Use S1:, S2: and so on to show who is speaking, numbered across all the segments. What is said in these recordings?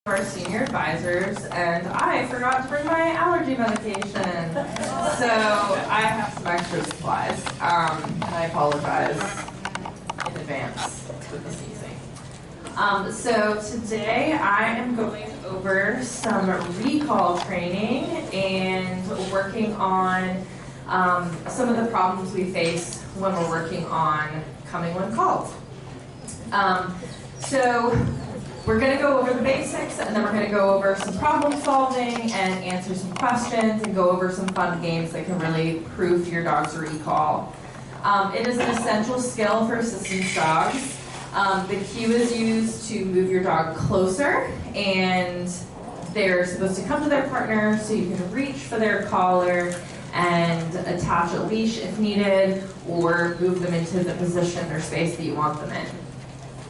S1: Our senior advisors, and I forgot to bring my allergy medication. So I have some extra supplies, and I apologize in advance for the sneezing. So today I am going over some recall training and working on some of the problems we face when we're working on coming when called. We're going to go over the basics, and then we're going to go over some problem solving and answer some questions and go over some fun games that can really prove your dog's recall. It is an essential skill for assistance dogs. The cue is used to move your dog closer, and they're supposed to come to their partner so you can reach for their collar and attach a leash if needed, or move them into the position or space that you want them in.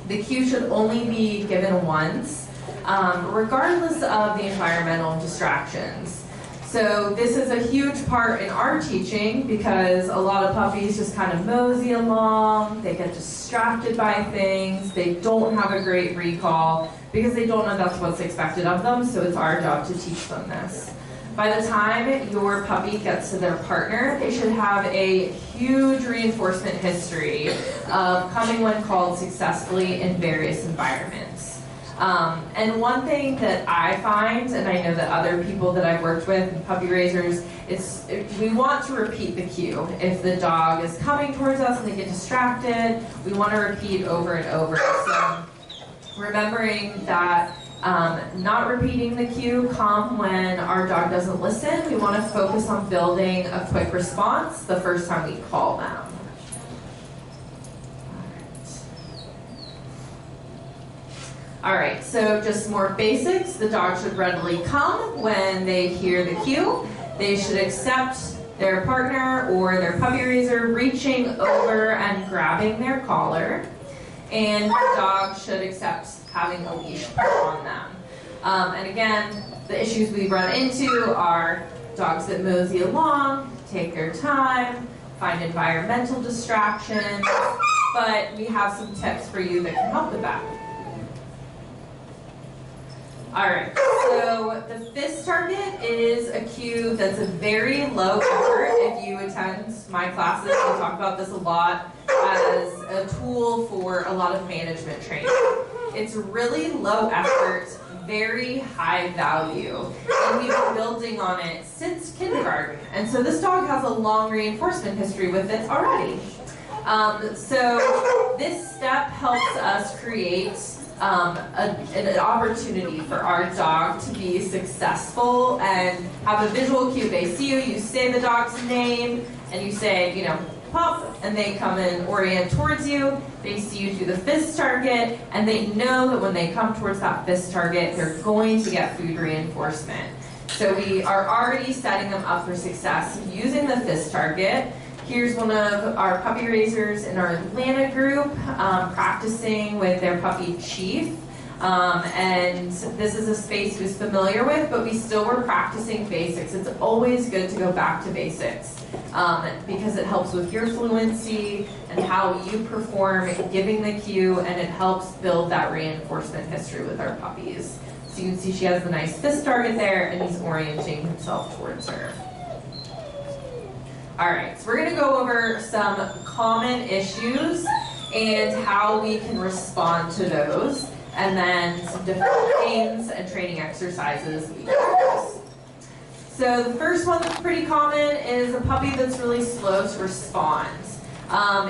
S1: The cue should only be given once, regardless of the environmental distractions. So this is a huge part in our teaching because a lot of puppies just kind of mosey along, they get distracted by things, they don't have a great recall because they don't know that's what's expected of them, so it's our job to teach them this. By the time your puppy gets to their partner, they should have a huge reinforcement history of coming when called successfully in various environments. And one thing that I find, and I know that other people that I've worked with, puppy raisers, we want to repeat the cue. If the dog is coming towards us and they get distracted, we want to repeat over and over. So remembering that not repeating the cue come when our dog doesn't listen. We want to focus on building a quick response the first time we call them. All right, so just more basics. The dog should readily come when they hear the cue. They should accept their partner or their puppy raiser reaching over and grabbing their collar. And the dog should accept having a leash put on them. And again, the issues we run into are dogs that mosey along, take their time, find environmental distractions, but we have some tips for you that can help with that. All right, so the fist target is a cue that's a very low effort. If you attend my classes, we talk about this a lot as a tool for a lot of management training. It's really low effort, very high value, and we've been building on it since kindergarten. And so this dog has a long reinforcement history with it already. So this step helps us create an opportunity for our dog to be successful and have a visual cue. They see you, you say the dog's name, and you say, pop, and they come and orient towards you. They see you do the fist target, and they know that when they come towards that fist target, they're going to get food reinforcement. So we are already setting them up for success using the fist target. Here's one of our puppy raisers in our Atlanta group practicing with their puppy Chief. And this is a space he was familiar with, but we still were practicing basics. It's always good to go back to basics because it helps with your fluency and how you perform giving the cue, and it helps build that reinforcement history with our puppies. So you can see she has the nice fist target there, and he's orienting himself towards her. All right, so we're going to go over some common issues and how we can respond to those, and then some different games and training exercises we can use. So the first one that's pretty common is a puppy that's really slow to respond.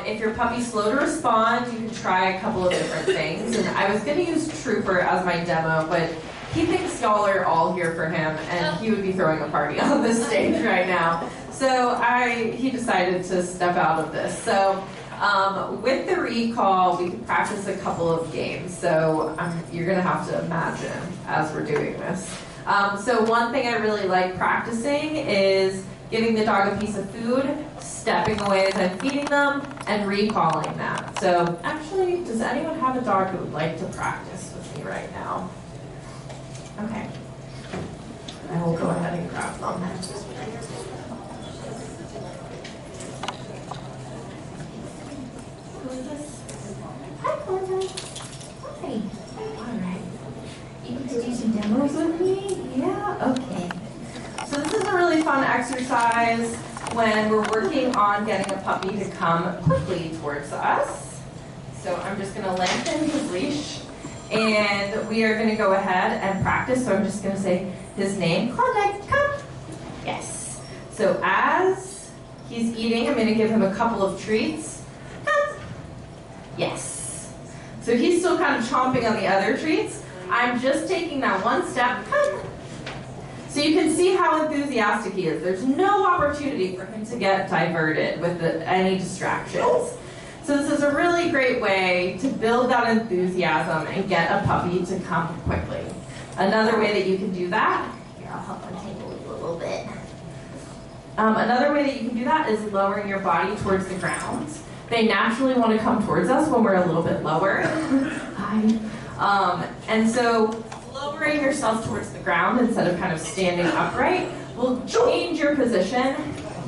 S1: If your puppy's slow to respond, you can try a couple of different things. And I was going to use Trooper as my demo, but he thinks y'all are all here for him, and he would be throwing a party on this stage right now. So he decided to step out of this. So with the recall, we can practice a couple of games. So you're going to have to imagine as we're doing this. So one thing I really like practicing is giving the dog a piece of food, stepping away as I'm feeding them, and recalling them. So actually, does anyone have a dog who would like to practice with me right now? Okay. I will go ahead and grab them. Who is this? Hi, Clover. Hi. All right. You need to do some exercise when we're working on getting a puppy to come quickly towards us. So I'm just going to lengthen his leash, and we are going to go ahead and practice. So I'm just going to say his name. Klondike, come. Yes. So as he's eating, I'm going to give him a couple of treats. Come. Yes. So he's still kind of chomping on the other treats. I'm just taking that one step. Come. So you can see how enthusiastic he is. There's no opportunity for him to get diverted with any distractions. So this is a really great way to build that enthusiasm and get a puppy to come quickly. Another way that you can do that, here I'll help untangle you a little bit. Another way that you can do that is lowering your body towards the ground. They naturally want to come towards us when we're a little bit lower. Hi. And so lowering yourself towards the ground instead of kind of standing upright will change your position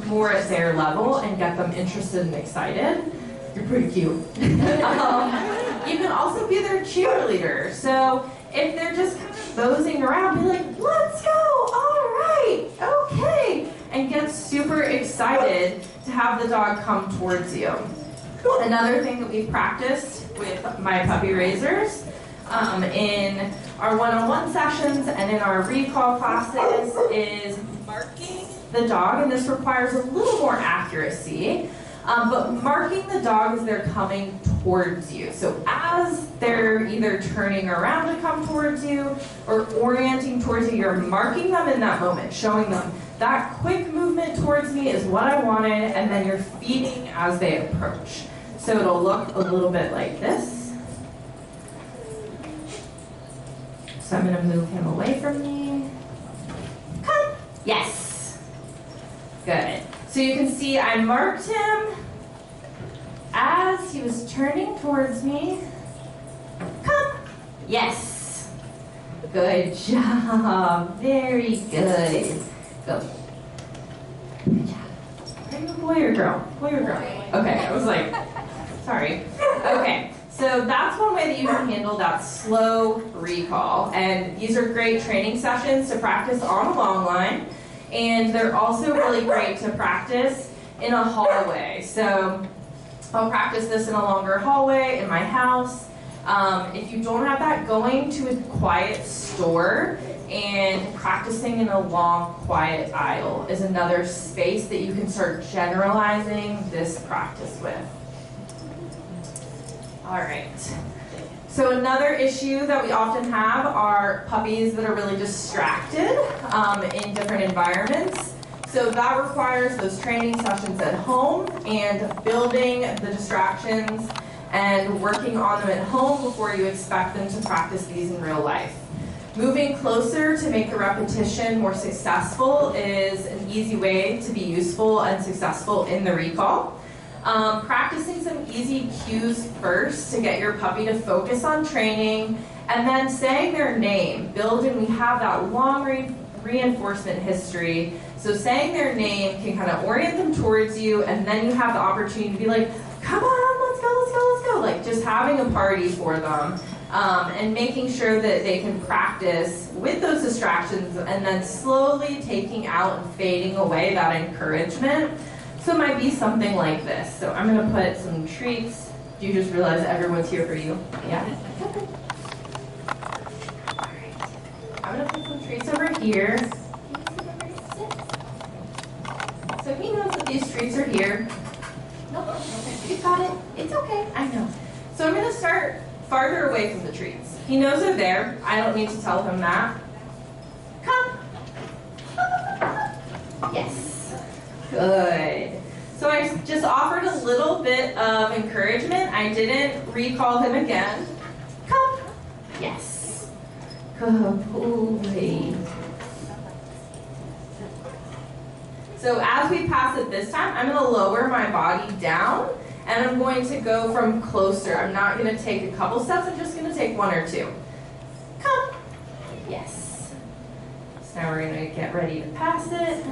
S1: more at their level and get them interested and excited. You're pretty cute. You can also be their cheerleader. So if they're just kind of moseying around, be like, let's go, all right, okay, and get super excited to have the dog come towards you. Another thing that we've practiced with my puppy raisers in our one-on-one sessions and in our recall classes is marking the dog, and this requires a little more accuracy, but marking the dog as they're coming towards you. So as they're either turning around to come towards you or orienting towards you, you're marking them in that moment, showing them that quick movement towards me is what I wanted, and then you're feeding as they approach. So it'll look a little bit like this. So I'm going to move him away from me. Come. Yes. Good. So you can see I marked him as he was turning towards me. Come. Yes. Good job. Very good. Go. Good job. Are you a boy or girl? Boy or girl? Okay, I was like, sorry. Okay. So that's one way that you can handle that slow recall. And these are great training sessions to practice on a long line. And they're also really great to practice in a hallway. So I'll practice this in a longer hallway in my house. If you don't have that, going to a quiet store and practicing in a long, quiet aisle is another space that you can start generalizing this practice with. All right. So another issue that we often have are puppies that are really distracted in different environments. So that requires those training sessions at home and building the distractions and working on them at home before you expect them to practice these in real life. Moving closer to make the repetition more successful is an easy way to be useful and successful in the recall. Practicing some easy cues first to get your puppy to focus on training, and then saying their name. Building, we have that long reinforcement history, so saying their name can kind of orient them towards you, and then you have the opportunity to be like, come on, let's go, let's go, let's go. Like just having a party for them, and making sure that they can practice with those distractions, and then slowly taking out and fading away that encouragement. So it might be something like this. So I'm going to put some treats. Do you just realize everyone's here for you? Yeah? Okay. All right. I'm going to put some treats over here. So he knows that these treats are here. Nope. Okay. You got it. It's okay. I know. So I'm going to start farther away from the treats. He knows they're there. I don't need to tell him that. Come. Yes. Good. So I just offered a little bit of encouragement. I didn't recall him again. Come. Yes. Good boy. So as we pass it this time, I'm going to lower my body down, and I'm going to go from closer. I'm not going to take a couple steps. I'm just going to take one or two. Come. Yes. So now we're going to get ready to pass it.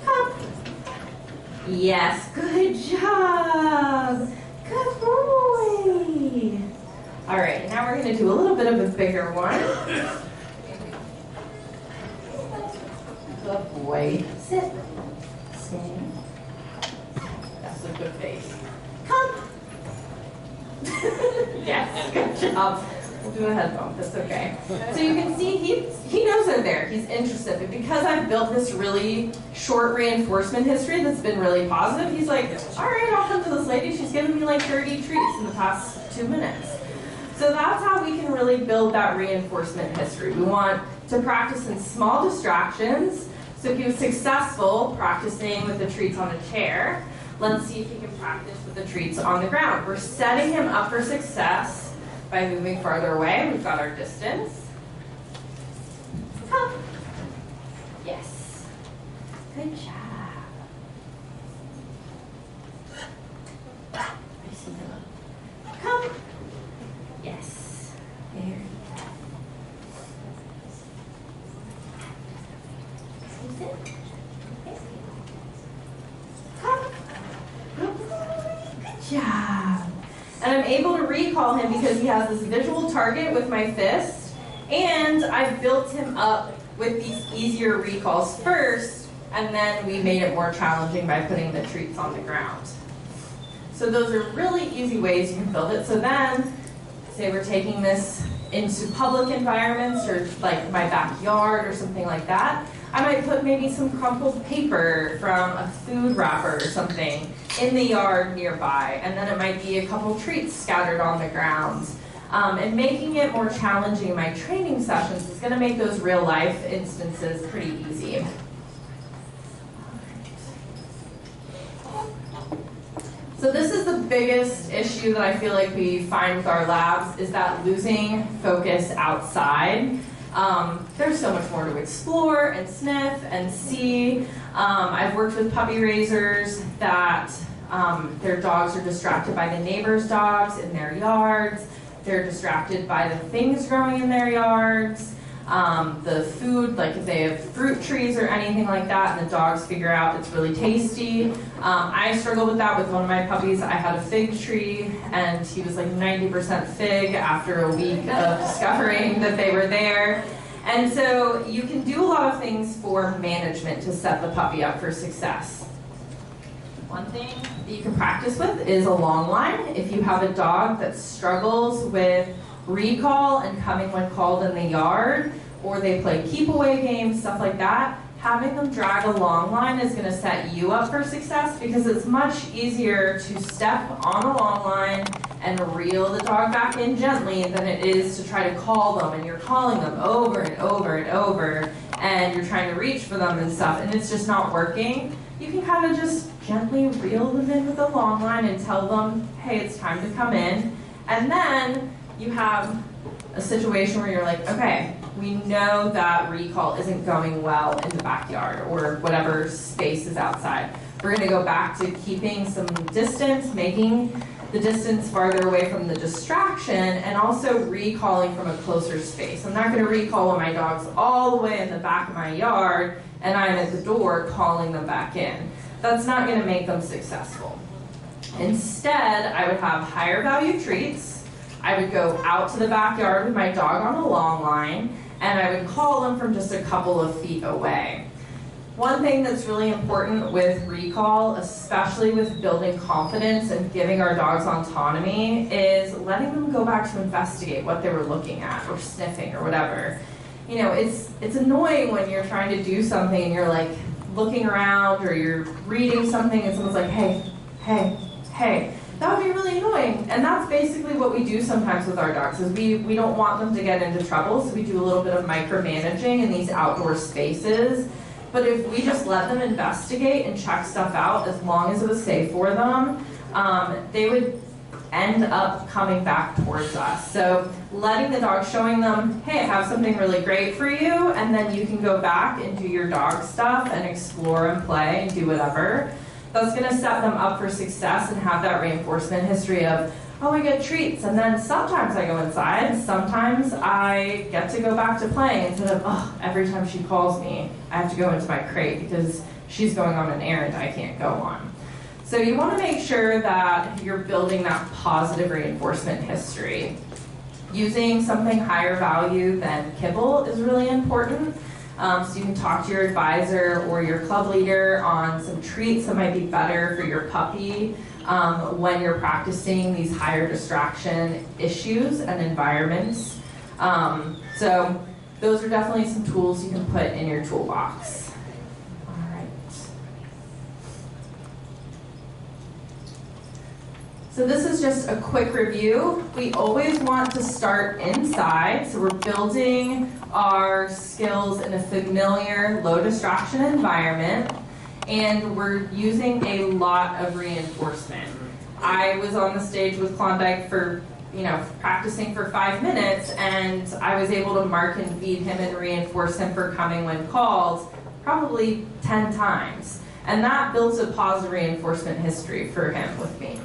S1: Come. Yes, good job. Good boy. All right, now we're going to do a little bit of a bigger one. Good boy. Sit. Stay. That's a good face. Come. Yes, good job. We'll do a head bump, that's okay. So you can see he knows they're there, he's interested. But because I've built this really short reinforcement history that's been really positive, he's like, all right, I'll come to this lady, she's given me like 30 treats in the past 2 minutes. So that's how we can really build that reinforcement history. We want to practice in small distractions. So if he was successful practicing with the treats on a chair, let's see if he can practice with the treats on the ground. We're setting him up for success by moving farther away. We've got our distance. Come. Yes. Good job. I see them. Come. Yes. There you go. Sit. Okay. Come. Good job. And I'm able to recall him because he has this visual target with my fist, and I've built him up with these easier recalls first, and then we made it more challenging by putting the treats on the ground. So those are really easy ways you can build it. So then, say we're taking this into public environments or like my backyard or something like that, I might put maybe some crumpled paper from a food wrapper or something in the yard nearby, and then it might be a couple treats scattered on the ground. And making it more challenging in my training sessions is going to make those real life instances pretty easy. So this is the biggest issue that I feel like we find with our labs, is that losing focus outside. There's so much more to explore and sniff and see. I've worked with puppy raisers that their dogs are distracted by the neighbors' dogs in their yards. They're distracted by the things growing in their yards. The food, like if they have fruit trees or anything like that, and the dogs figure out it's really tasty. I struggled with that with one of my puppies. I had a fig tree, and he was like 90% fig after a week of discovering that they were there. And so you can do a lot of things for management to set the puppy up for success. One thing that you can practice with is a long line. If you have a dog that struggles with recall and coming when called in the yard, or they play keep away games, stuff like that, having them drag a long line is going to set you up for success, because it's much easier to step on a long line and reel the dog back in gently than it is to try to call them, and you're calling them over and over and over, and you're trying to reach for them and stuff, and it's just not working. You can kind of just gently reel them in with a long line and tell them, hey, it's time to come in. And then you have a situation where you're like, okay, we know that recall isn't going well in the backyard or whatever space is outside. We're going to go back to keeping some distance, making the distance farther away from the distraction, and also recalling from a closer space. I'm not going to recall when my dog's all the way in the back of my yard and I'm at the door calling them back in. That's not going to make them successful. Instead, I would have higher value treats. I would go out to the backyard with my dog on a long line, and I would call them from just a couple of feet away. One thing that's really important with recall, especially with building confidence and giving our dogs autonomy, is letting them go back to investigate what they were looking at or sniffing or whatever. You know, it's annoying when you're trying to do something and you're like looking around, or you're reading something and someone's like, hey, hey, hey. That would be really annoying. And that's basically what we do sometimes with our dogs, is we don't want them to get into trouble, so we do a little bit of micromanaging in these outdoor spaces. But if we just let them investigate and check stuff out, as long as it was safe for them, they would end up coming back towards us. So letting the dog, showing them, hey, I have something really great for you, and then you can go back and do your dog stuff and explore and play and do whatever. That's going to set them up for success and have that reinforcement history of, oh, I get treats, and then sometimes I go inside, sometimes I get to go back to playing, instead of, oh, every time she calls me, I have to go into my crate because she's going on an errand I can't go on. So you want to make sure that you're building that positive reinforcement history. Using something higher value than kibble is really important. So you can talk to your advisor or your club leader on some treats that might be better for your puppy when you're practicing these higher distraction issues and environments. So those are definitely some tools you can put in your toolbox. All right. So this is just a quick review. We always want to start inside, so we're building our skills in a familiar, low distraction environment, and we're using a lot of reinforcement. I was on the stage with Klondike for, practicing for 5 minutes, and I was able to mark and feed him and reinforce him for coming when called probably 10 times. And that builds a positive reinforcement history for him with me.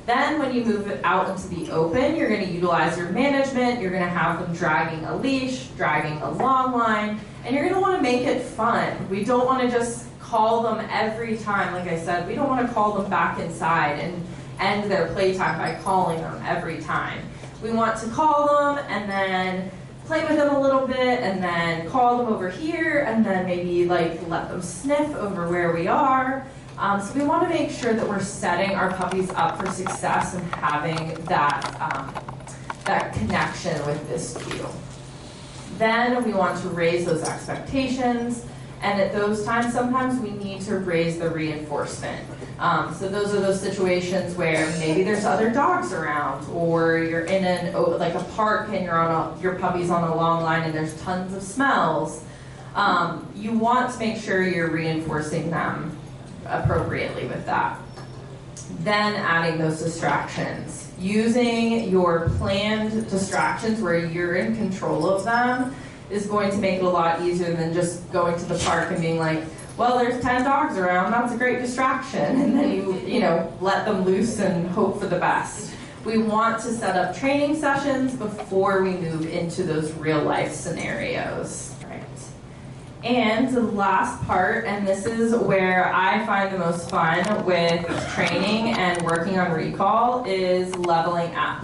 S1: Then when you move it out into the open, you're going to utilize your management, you're going to have them dragging a leash, dragging a long line, and you're going to want to make it fun. We don't want to just call them every time. Like I said, we don't want to call them back inside and end their playtime by calling them every time. We want to call them and then play with them a little bit and then call them over here and then maybe let them sniff over where we are. So we want to make sure that we're setting our puppies up for success and having that connection with this cue. Then we want to raise those expectations, and at those times, sometimes we need to raise the reinforcement. So those are those situations where maybe there's other dogs around, or you're in a park and your puppy's on a long line and there's tons of smells. You want to make sure you're reinforcing them appropriately with that. Then adding those distractions. Using your planned distractions where you're in control of them is going to make it a lot easier than just going to the park and being like, well, there's 10 dogs around, that's a great distraction, and then you let them loose and hope for the best. We want to set up training sessions before we move into those real life scenarios. And the last part, and this is where I find the most fun with training and working on recall, is leveling up.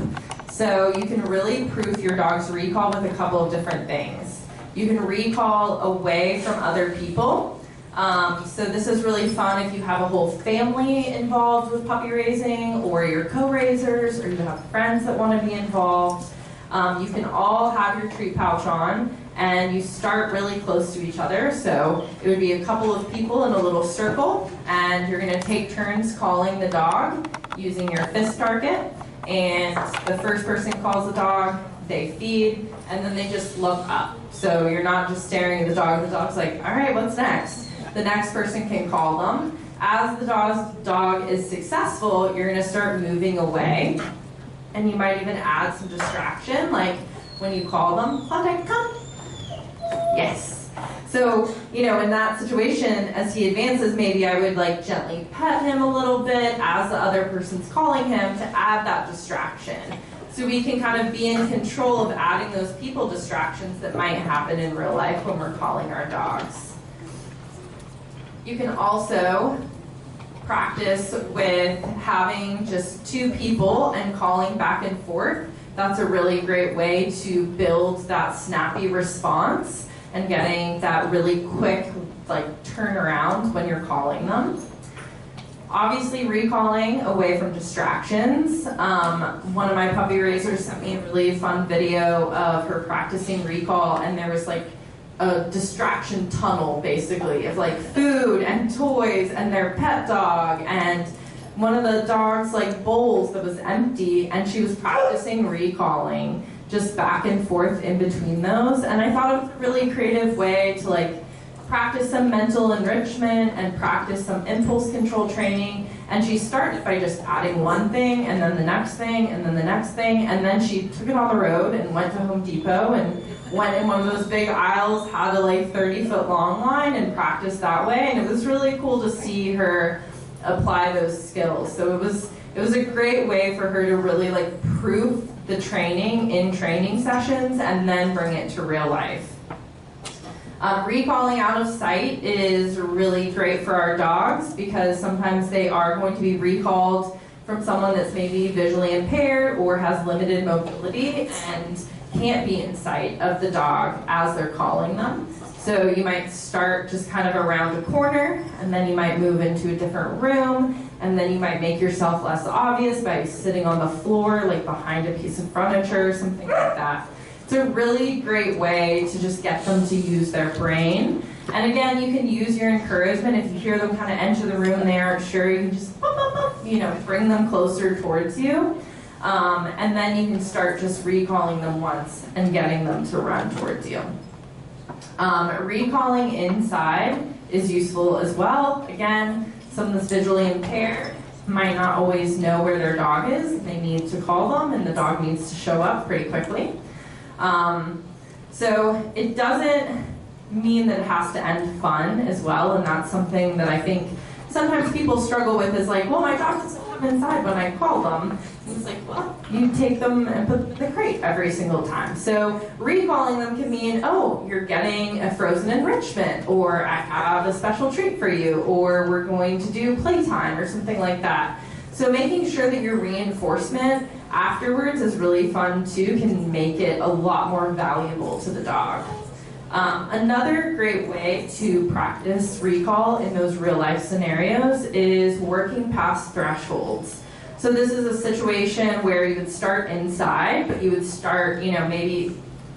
S1: So you can really prove your dog's recall with a couple of different things. You can recall away from other people. So this is really fun if you have a whole family involved with puppy raising, or your co-raisers, or you have friends that want to be involved. You can all have your treat pouch on, and you start really close to each other. So it would be a couple of people in a little circle, and you're going to take turns calling the dog using your fist target. And the first person calls the dog, they feed, and then they just look up. So you're not just staring at the dog. The dog's like, all right, what's next? The next person can call them. As the dog is successful, you're going to start moving away. And you might even add some distraction, like when you call them, Klondike, come. Yes. So, in that situation, as he advances, maybe I would gently pet him a little bit as the other person's calling him to add that distraction. So we can kind of be in control of adding those people distractions that might happen in real life when we're calling our dogs. You can also practice with having just 2 people and calling back and forth. That's a really great way to build that snappy response and getting that really quick turnaround when you're calling them. Obviously recalling away from distractions. One of my puppy raisers sent me a really fun video of her practicing recall, and there was a distraction tunnel basically of food and toys and their pet dog and one of the dog's bowls that was empty, and she was practicing recalling just back and forth in between those. And I thought it was a really creative way to practice some mental enrichment and practice some impulse control training. And she started by just adding one thing and then the next thing and then the next thing, and then she took it on the road and went to Home Depot and went in one of those big aisles, had a 30-foot long line, and practiced that way. And it was really cool to see her apply those skills. So it was a great way for her to really prove the training in training sessions and then bring it to real life. Recalling out of sight is really great for our dogs because sometimes they are going to be recalled from someone that's maybe visually impaired or has limited mobility, and can't be in sight of the dog as they're calling them. So you might start just kind of around a corner, and then you might move into a different room, and then you might make yourself less obvious by sitting on the floor, like behind a piece of furniture, something like that. It's a really great way to just get them to use their brain. And again, you can use your encouragement. If you hear them kind of enter the room and they aren't sure, you can just, bring them closer towards you. And then you can start just recalling them once and getting them to run towards you. Recalling inside is useful as well. Again, someone that's visually impaired might not always know where their dog is. They need to call them, and the dog needs to show up pretty quickly. So it doesn't mean that it has to end fun as well, and that's something that I think sometimes people struggle with is like, well, my dog doesn't come inside when I call them. And it's like, well, you take them and put them in the crate every single time. So recalling them can mean, oh, you're getting a frozen enrichment, or I have a special treat for you, or we're going to do playtime or something like that. So making sure that your reinforcement afterwards is really fun too can make it a lot more valuable to the dog. Another great way to practice recall in those real life scenarios is working past thresholds. So this is a situation where you would start inside, but you would start, maybe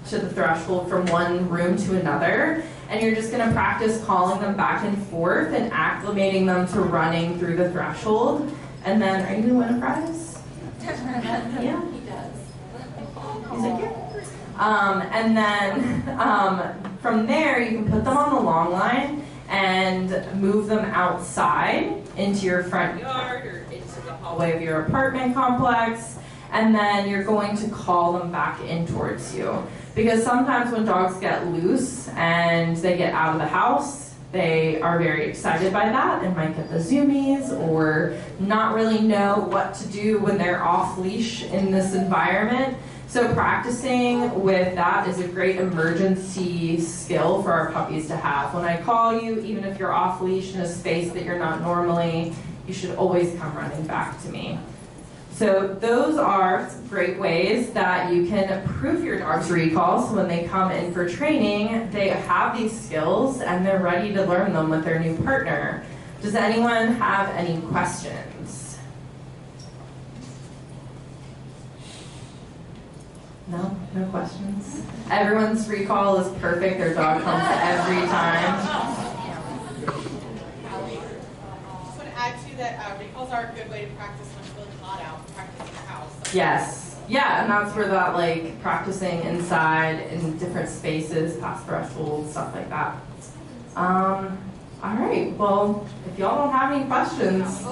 S1: to the threshold from one room to another, and you're just going to practice calling them back and forth and acclimating them to running through the threshold. And then, are you going to win a prize? Yeah, he does. He's like, yeah. And then from there, you can put them on the long line and move them outside into your front yard or into the hallway of your apartment complex, and then you're going to call them back in towards you. Because sometimes when dogs get loose and they get out of the house, they are very excited by that and might get the zoomies or not really know what to do when they're off leash in this environment. So practicing with that is a great emergency skill for our puppies to have. When I call you, even if you're off leash in a space that you're not normally, you should always come running back to me. So those are great ways that you can improve your dog's recall, so when they come in for training, they have these skills and they're ready to learn them with their new partner. Does anyone have any questions? No? No questions? Everyone's recall is perfect. Their dog comes every time.
S2: Hallie, I just want to add to that, recalls are a good way to practice when it's really hot out, practice in the house.
S1: Yes. Yeah, and that's where that practicing inside in different spaces, past thresholds, stuff like that. All right, well, if y'all don't have any questions,